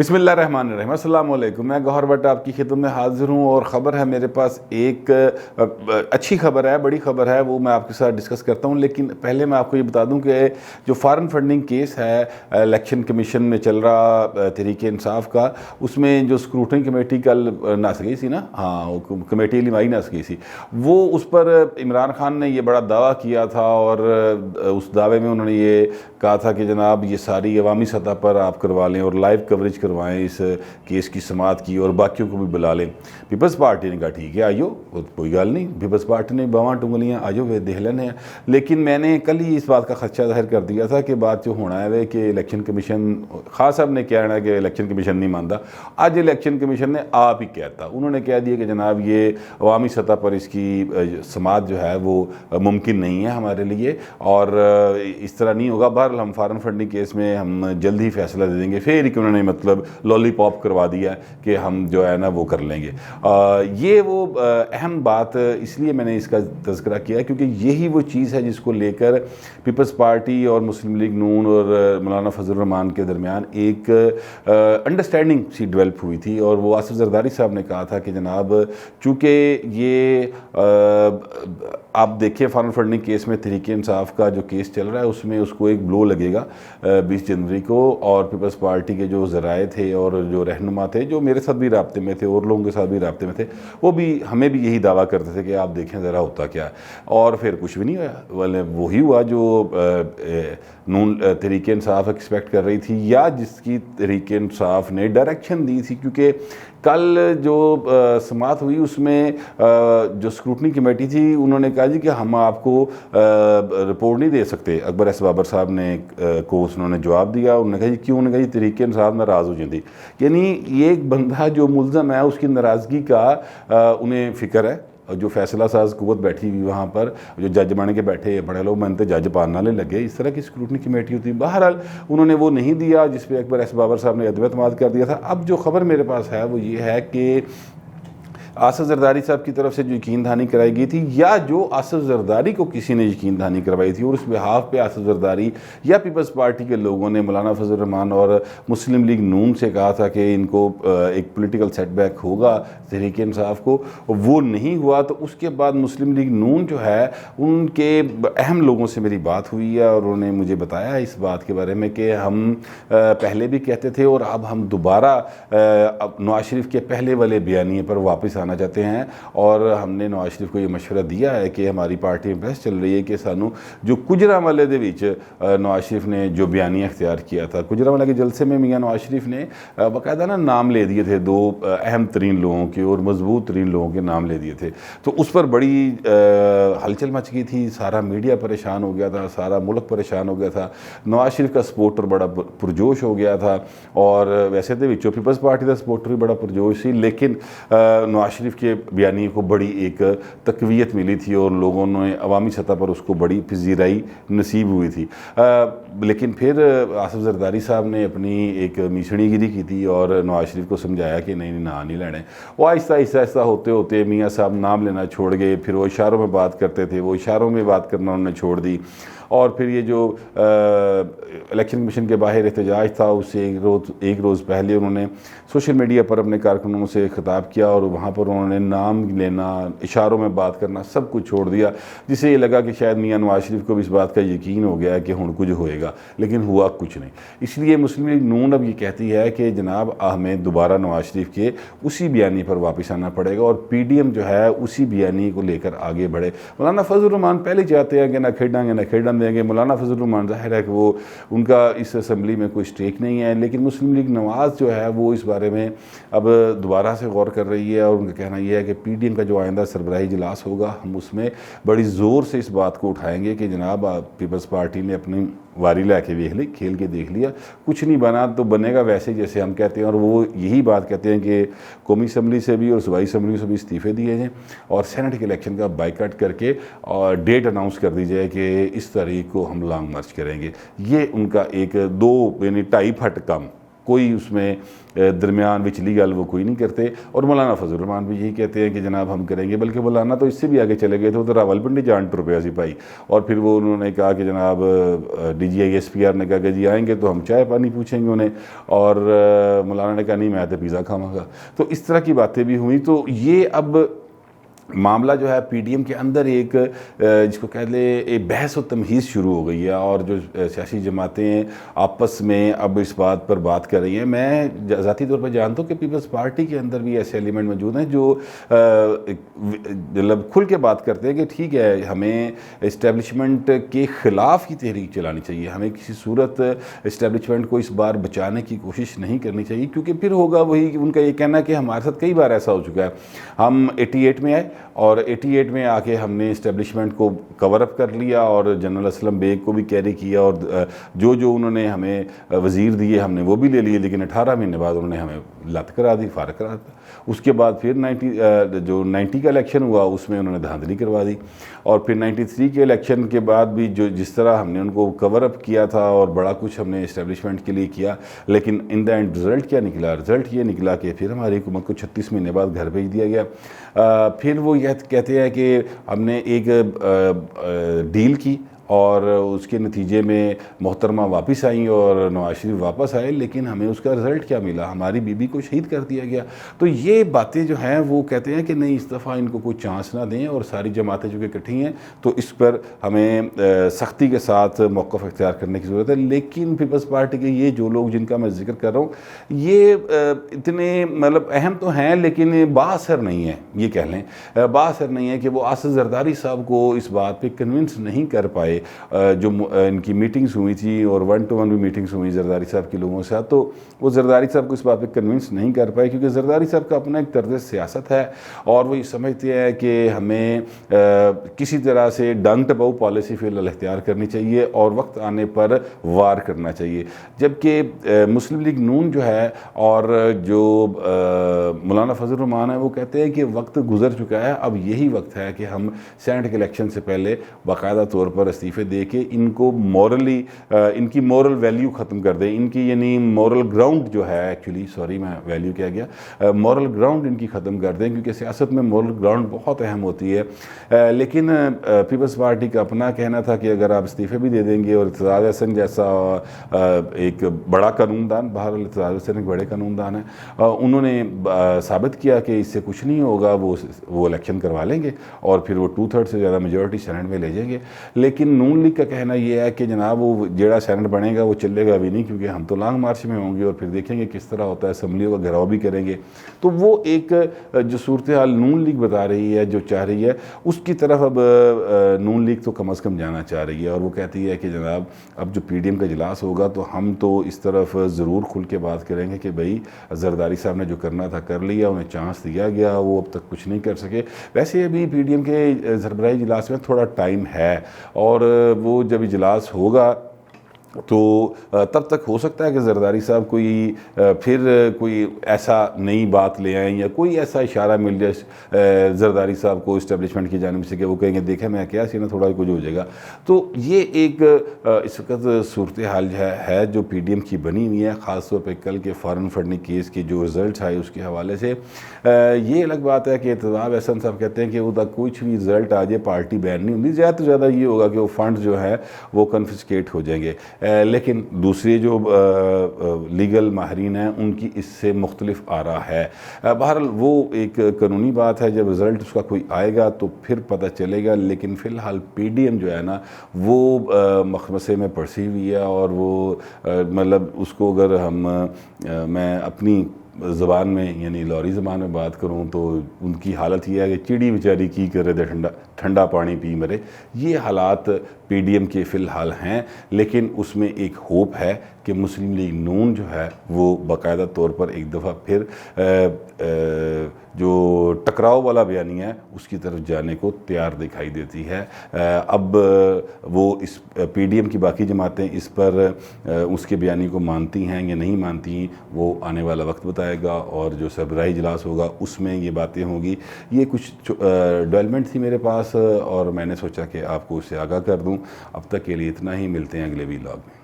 बिस्मिल्लाहिर्रहमानिर्रहीम। अस्सलाम वालेकुम। मैं गौहर भट्ट आपकी खिदमत में हाज़िर हूँ और ख़बर है मेरे पास एक अच्छी खबर है, बड़ी खबर है, वो मैं आपके साथ डिस्कस करता हूँ। लेकिन पहले मैं आपको ये बता दूँ कि जो फॉरेन फंडिंग केस है इलेक्शन कमीशन में चल रहा तहरीक इंसाफ का, उसमें जो स्क्रूटनी कमेटी कल नस गई थी ना, हाँ वो कमेटी लिमाई नस गई थी, वो उस पर इमरान खान ने ये बड़ा दावा किया था और उस दावे में उन्होंने ये कहा था कि जनाब ये सारी अवामी सतह पर आप करवा लें और लाइव कवरेज करवाएं इस केस की समाअत की और बाकियों को भी बुला लें। पीपल्स पार्टी ने कहा ठीक है आइयो, कोई गल नहीं। पीपल्स पार्टी ने बावां टुंगलियाँ आइयो वे देख लेने हैं। लेकिन मैंने कल ही इस बात का खदशा जाहिर कर दिया था कि बात जो होना है वे कि इलेक्शन कमीशन खास साहब ने कहना है कि इलेक्शन कमीशन नहीं मानता। आज इलेक्शन कमीशन ने आप ही कहता, उन्होंने कह दिया कि जनाब ये अवामी सतह पर इसकी समाअत जो है वो मुमकिन नहीं है हमारे लिए और इस तरह नहीं होगा। बहरहाल हम फॉरेन फंडिंग केस में हम जल्द ही फैसला दे देंगे। फिर कि उन्होंने मतलब लॉलीपॉप करवा दिया कि हम जो है ना वो कर लेंगे। ये वो अहम बात इसलिए मैंने इसका तज़किरा किया क्योंकि यही वो चीज़ है जिसको लेकर पीपल्स पार्टी और मुस्लिम लीग नून और मौलाना फजल रहमान के दरमियान एक अंडरस्टैंडिंग सी डेवलप हुई थी। और वो आसिफ जरदारी साहब ने कहा था कि जनाब चूँकि ये आप देखिए फॉरेन फंडिंग केस में तहरीक इंसाफ का जो केस चल रहा है उसमें उसको एक ब्लो लगेगा 20 जनवरी को। और पीपल्स पार्टी के जो ज़राए थे और जो रहनुमा थे जो मेरे साथ भी राब्ते में थे और लोगों के साथ भी राब्ते में थे, वो भी हमें भी यही दावा करते थे कि आप देखें ज़रा होता क्या है। और फिर कुछ भी नहीं हुआ, वाले वही हुआ जो नून तहरीक इंसाफ एक्सपेक्ट कर रही थी या जिसकी तहरीक इंसाफ ने डायरेक्शन दी थी। क्योंकि कल जो समाअत हुई उसमें जो स्क्रूटनी कमेटी थी उन्होंने कहा जी कि हम आपको रिपोर्ट नहीं दे सकते। अकबर एस बाबर साहब ने को उन्होंने जवाब दिया। उन्होंने कहा जी क्यों? उन्होंने कहा जी तहरीक इंसाफ नाराज़ हो जाती। यानी ये एक बंदा जो मुल्ज़म है उसकी नाराज़गी का उन्हें फ़िक्र है। जो फैसला साज कुव्वत बैठी हुई वहाँ पर जो जज बन के बैठे बड़े लोग बनते जज पालने लगे, इस तरह की स्क्रूटनी कमेटी होती। बहरहाल उन्होंने वो नहीं दिया जिस पे अकबर एस बाबर साहब ने अदम कर दिया था। अब जो खबर मेरे पास है वो ये है कि आसिफ जरदारी साहब की तरफ से जो यकीन दहानी कराई गई थी या जो आसिफ जरदारी को किसी ने यकीन दहानी करवाई थी और उस बिहाफ पे आसिफ जरदारी या पीपल्स पार्टी के लोगों ने मौलाना फजल रहमान और मुस्लिम लीग नून से कहा था कि इनको एक पॉलिटिकल सेटबैक होगा तहरीक इंसाफ को, वो नहीं हुआ। तो उसके बाद मुस्लिम लीग नून जो है उनके अहम लोगों से मेरी बात हुई है और उन्होंने मुझे बताया इस बात के बारे में कि हम पहले भी कहते थे और अब हम दोबारा नवाज शरीफ के पहले वाले बयानिए पर वापस आना चाहते हैं। और हमने नवाज शरीफ को ये मशवरा दिया है कि हमारी पार्टी में बहस चल रही है कि सानू जो गुजरांवाले दे विच नवाज शरीफ ने जो बयानिया अख्तियार किया था, गुजरांवाला के जलसे में मियाँ नवाज शरीफ ने बाकायदा ना नाम ले दिए थे दो अहम तरीन लोगों के और मजबूत तरीन लोगों के नाम ले दिए थे। तो उस पर बड़ी हलचल मच गई थी, सारा मीडिया परेशान हो गया था, सारा मुल्क परेशान हो गया था। नवाज शरीफ का सपोर्टर बड़ा पुरजोश हो गया था और वैसे तो विचों पीपल्स पार्टी का सपोर्टर भी बड़ा पुरजोश थी। लेकिन नवाज शरीफ के बयानी को बड़ी एक तकवीयत मिली थी और लोगों ने अवामी सतह पर उसको बड़ी पजीराई नसीब हुई थी। लेकिन फिर आसिफ जरदारी साहब ने अपनी एक मीसणीगिरी की थी और नवाज शरीफ को समझाया कि नहीं ना नहीं लेने। वो आहिस्ता आहिस्ता होते होते मियाँ साहब नाम लेना छोड़ गए। फिर वो इशारों में बात करते थे, वो इशारों में बात करना उन्होंने छोड़ दी। और फिर ये जो इलेक्शन कमीशन के बाहर एहतजाज था उससे एक रोज़ पहले उन्होंने सोशल मीडिया पर अपने कारकुनों से खिताब किया और वहाँ पर उन्होंने नाम लेना, इशारों में बात करना सब कुछ छोड़ दिया, जिससे ये लगा कि शायद मियाँ नवाज शरीफ को भी इस बात का यकीन हो गया कि हुण कुछ होएगा। लेकिन हुआ कुछ नहीं। इसलिए मुस्लिम लीग नून अब ये कहती है कि जनाब हमें दोबारा नवाज शरीफ के उसी बयानी पर वापस आना पड़ेगा और PDM जो है उसी बयानी को लेकर आगे बढ़े। मौलाना फजल रहमान पहले चाहते हैं कि ना खेडेंगे ना खेडन देंगे। मौलाना फजल रहमान जाहिर है कि वो उनका इस असम्बली में कोई स्टेक नहीं है। लेकिन मुस्लिम लीग नवाज़ जो है वो इस बारे में अब दोबारा से गौर कर रही है और उनका कहना यह है कि PDM का जो आइंदा सरबराही इजलास होगा हम उसमें बड़ी ज़ोर से इस बात को उठाएंगे कि जनाब पीपल्स पार्टी ने अपनी वारी ला के देख ली, खेल के देख लिया, कुछ नहीं बना तो बनेगा वैसे जैसे हम कहते हैं। और वो यही बात कहते हैं कि कौमी असम्बली से भी और सूबाई असम्बली से भी इस्तीफ़े दिए जाएँ और सेनेट के इलेक्शन का बाइकआउट करके और डेट अनाउंस कर दी जाए कि इस तारीख को हम लॉन्ग मार्च करेंगे। ये उनका एक 2 यानी 2.5 फट कम कोई उसमें दरमियान विचली गल वो कोई नहीं करते। और मौलाना फजल रहमान भी यही कहते हैं कि जनाब हम करेंगे, बल्कि मौलाना तो इससे भी आगे चले गए थे, वो तो रावलपिंडी जान टुर पे सिपाही। और फिर वो उन्होंने कहा कि जनाब DGI SPR ने कहा कि जी आएंगे तो हम चाय पानी पूछेंगे उन्हें, और मौलाना ने कहा नहीं मैं तो पिज़्ज़ा खाऊंगा। तो इस तरह की बातें भी हुई। तो ये अब मामला जो है PDM के अंदर एक जिसको कह ले एक बहस व तमहीज़ शुरू हो गई है, और जो सियासी जमातें आपस में अब इस बात पर बात कर रही हैं। मैं ज़ाती तौर पर जानता हूँ कि पीपल्स पार्टी के अंदर भी ऐसे एलिमेंट मौजूद हैं जो मतलब खुल के बात करते हैं कि ठीक है हमें इस्टेब्लिशमेंट के ख़िलाफ़ की तहरीक चलानी चाहिए, हमें किसी सूरत इस्टेब्लिशमेंट को इस बार बचाने की कोशिश नहीं करनी चाहिए, क्योंकि फिर होगा वही उनका ये कहना कि हमारे साथ कई बार ऐसा हो चुका है। हम 88 में आए और 88 में आके हमने इस्टेब्लिशमेंट को कवर अप कर लिया और जनरल असलम बेग को भी कैरी किया, और जो जो उन्होंने हमें वज़ीर दिए हमने वो भी ले लिए, लेकिन 18 महीने बाद उन्होंने हमें लत करा दी, फारग करा दिया। उसके बाद फिर 90 का इलेक्शन हुआ उसमें उन्होंने धांधली करवा दी, और फिर 93 के इलेक्शन के बाद भी जो जिस तरह हमने उनको कवर अप किया था और बड़ा कुछ हमने इस्टेब्लिशमेंट के लिए किया, लेकिन इन द एंड रिज़ल्ट क्या निकला? रिज़ल्ट ये निकला कि फिर हमारी हुकूमत को 36 महीने बाद घर भेज दिया गया। फिर वो यह कहते हैं कि हमने एक डील की और उसके नतीजे में मोहतरमा वापस आई और नवाज शरीफ वापस आए, लेकिन हमें उसका रिज़ल्ट क्या मिला? हमारी बीबी को शहीद कर दिया गया। तो ये बातें जो हैं वो कहते हैं कि नहीं, इस दफ़ा इनको कोई चांस ना दें, और सारी जमातें जो कि इकट्ठी हैं तो इस पर हमें सख्ती के साथ मौक़िफ़ इख्तियार करने की ज़रूरत है। लेकिन पीपल्स पार्टी के ये जो लोग जिनका मैं जिक्र कर रहा हूँ, ये इतने मतलब अहम तो हैं लेकिन बाअसर नहीं है, ये कह लें बाअसर नहीं है कि वो आसिफ जरदारी साहब को इस बात पर कन्विंस नहीं कर पाए। जो इनकी मीटिंग्स हुई थी और 1-to-1 भी मीटिंग्स हुई जरदारी साहब के लोगों से, तो वो जरदारी साहब को इस बात पे कन्विंस नहीं कर पाए, क्योंकि जरदारी साहब का अपना एक तर्ज सियासत है और वो ये समझते हैं कि हमें किसी तरह से डंग टपाऊ पॉलिसी फिलहाल इख्तियार करनी चाहिए और वक्त आने पर वार करना चाहिए। जबकि मुस्लिम लीग नून जो है और जो मौलाना फजल रहमान है वो कहते हैं कि वक्त गुजर चुका है, अब यही वक्त है कि हम सेनेट के इलेक्शन से पहले बाकायदा तौर पर इस्तीफ़े दे के इनको मॉरली इनकी मॉरल वैल्यू ख़त्म कर दें, इनकी यानी मॉरल ग्राउंड जो है, एक्चुअली सॉरी मैं वैल्यू क्या गया, मॉरल ग्राउंड इनकी ख़त्म कर दें, क्योंकि सियासत में मॉरल ग्राउंड बहुत अहम होती है। लेकिन पीपल्स पार्टी का अपना कहना था कि अगर आप इस्तीफ़े भी दे देंगे और इत्तेज़ाज़ हसन जैसा एक बड़ा कानूनदान, बहरहाल इत्तेज़ाज़ हसन एक बड़े कानूनदान है, उन्होंने साबित किया कि इससे कुछ नहीं होगा, वो इलेक्शन करवा लेंगे और फिर वो 2/3 से ज़्यादा मेजॉरिटी सेनेट में ले जाएंगे। लेकिन नून लीग का कहना यह है कि जनाब वो जेड़ा सेनेट बनेगा वो चलेगा भी नहीं, क्योंकि हम तो लॉन्ग मार्च में होंगे और फिर देखेंगे किस तरह होता है, असम्बलियों का घेराव भी करेंगे। तो वो एक जो सूरत हाल नून लीग बता रही है, जो चाह रही है, उसकी तरफ अब नून लीग तो कम अज़ कम जाना चाह रही है, और वो कहती है कि जनाब अब जो PDM का इजलास होगा तो हम तो इस तरफ ज़रूर खुल के बात करेंगे कि भाई जरदारी साहब ने जो करना था कर लिया, उन्हें चांस दिया गया, वो अब तक कुछ नहीं कर सके। वैसे अभी PDM के सरबराही इजलास में थोड़ा टाइम है, और वो जब इजलास होगा तो तब तक हो सकता है कि जरदारी साहब फिर कोई ऐसा नई बात ले आएँ या कोई ऐसा इशारा मिल जाए जरदारी साहब को इस्टेब्लिशमेंट की जानिब से कि वो कहेंगे देखें मैं क्या सी ना थोड़ा कुछ हो जाएगा। तो ये एक इस वक्त सूरत हाल है जो PDM की बनी हुई है, ख़ास तौर पर कल के फ़ॉरेन फंडिंग केस के जो रिज़ल्ट आए उसके हवाले से। ये अलग बात है कि इत्तेज़ाज़ हसन साहब कहते हैं कि वो तक कुछ भी रिज़ल्ट आ जाए पार्टी बैन नहीं होगी, ज़्यादा से ज़्यादा ये होगा कि वो फंड जो है वो कन्फिस्केट हो जाएंगे। लेकिन दूसरी जो लीगल माहरीन हैं उनकी इससे मुख्तलिफ आरा है। बहरहाल वो एक कानूनी बात है, जब रिज़ल्ट उसका कोई आएगा तो फिर पता चलेगा। लेकिन फ़िलहाल PDM जो है ना वो मखमसे में पड़सी हुई है, और वो मतलब उसको अगर मैं अपनी ज़बान में यानी लॉरी ज़बान में बात करूं तो उनकी हालत ये है कि चिड़ी बेचारी की करे दे ठंडा पानी पी मरे। ये हालात PDM के फ़िलहाल हैं, लेकिन उसमें एक होप है कि मुस्लिम लीग नून जो है वो बाकायदा तौर पर एक दफ़ा फिर जो टकराव वाला बयानिया है उसकी तरफ जाने को तैयार दिखाई देती है। अब वो इस PDM की बाकी जमातें इस पर उसके बयानी को मानती हैं या नहीं मानती, वो आने वाला वक्त बताएगा, और जो सरबराही इजलास होगा उसमें ये बातें होंगी। ये कुछ डेवलपमेंट थी मेरे पास और मैंने सोचा कि आपको उससे आगाह कर दूं। अब तक के लिए इतना ही, मिलते हैं अगले वीलॉग में।